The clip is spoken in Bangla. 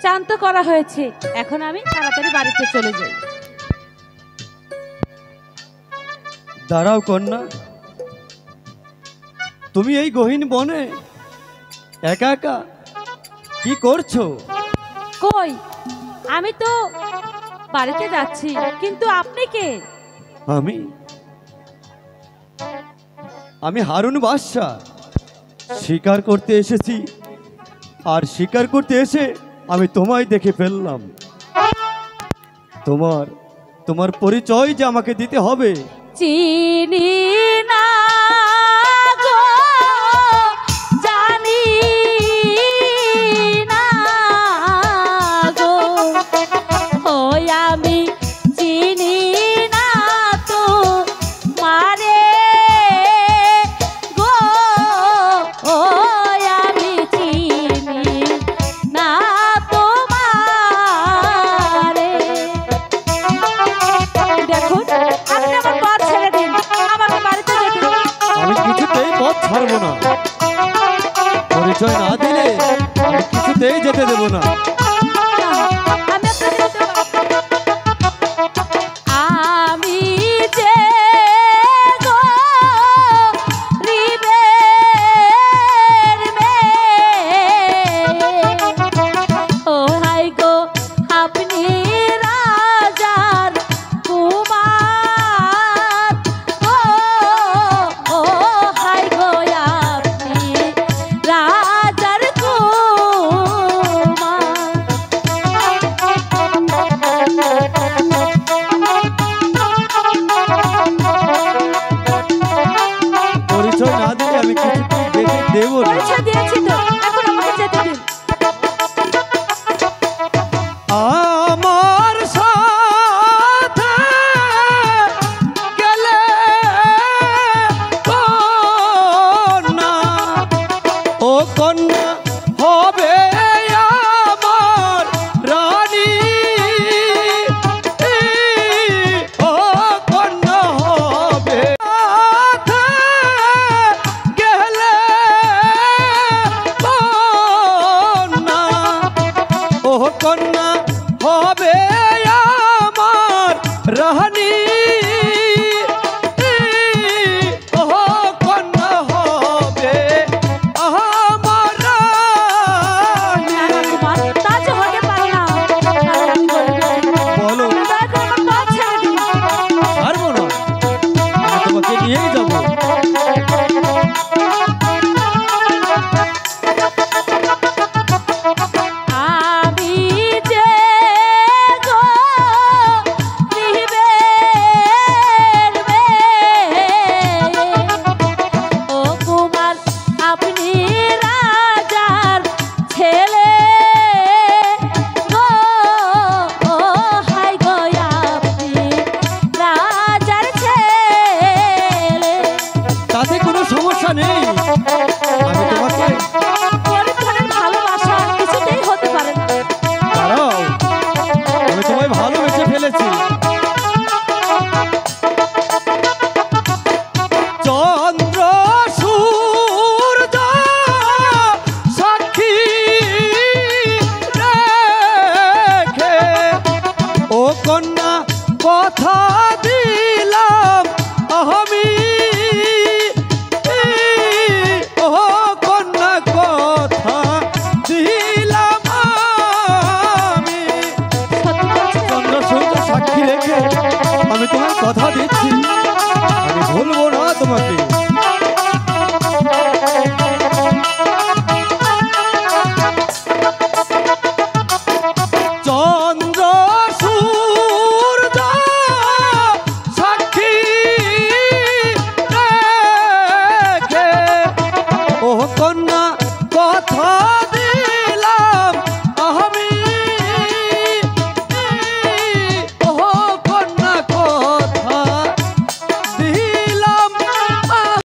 চান তো করা হয়েছে, এখন আমি তাড়াতাড়ি বাড়িতে চলে যাই। দাঁড়াও কন্যা, তুমি এই গহীন বনে একা একা কি করছো? কই, আমি তো বাড়িতে যাচ্ছি, কিন্তু আপনি কে? আমি হারুন বাদশা শিকার করতে এসেছি, আর শিকার করতে এসে আমি তোমায় দেখে ফেললাম। তোমার পরিচয় যে আমাকে দিতে হবে। চিনি না গো, জানি না গো, ওই আমি চিনি না তো মারে গো, ওই আমি চিনি না তোমারে। দেখুন, আপনি আমার পথ ছেড়ে দিন, আমাকে বাড়িতে যেতে দিন। আমি কিছুতেই পথ ছাড়বো না, পরিচয় না দিলে আমি কিছুতেই যেতে দেব না। আমি আপনাকে যেতে আমি যে গো রিবের মেয়ে, ও হাই গো আপনি রাজার কুমার, ও হাই গো আপনি রাজার কুমার। পরিচয় না দিলে আমি কিছুতেই যেতে দেব না। পরিচয় দিয়েছি তো, এখন আমাকে যেতে দিন। আমার সাথে গেলে কন্যা, ও কন্যা হবে আমার রানী, ও কন্যা হবে সাথে গেলে কন্যা, ও কন্যা হবে আমার রানী, ও কন্যা হবে আমার রানী। কুমার, তা যে হতে পারে না, কারণ আমি গরিব। বলো, আপনি দয়া করে আমার পথ ছেড়ে দিন। ছাড়বো না, আমি তোমাকে নিয়েই যাবো। আমি যে গো রিবের মেয়ে, ও কুমার আপনি রাজার ছেলে গো, ও হাই গো আপনি রাজার ছেলে। তাতে কোনো সমস্যা নেই, আমি তোমাকে পরিত্রাণের ভালোবাসা কিছুতেই হতে পারে না। দাঁড়াও, আমি তোমায় ভালোবেসে ফেলেছি। চন্দ্র সূর্য সাক্ষী রেখে, ও কন্যা কথা দিলাম আমি, ও কন্যা কথা দিলাম আমি। সত্যি বলছেন? চন্দ্র সূর্য সাক্ষী রেখে আমি তোমার কথা দিচ্ছি, আমি ভুলবো না তোমাকে।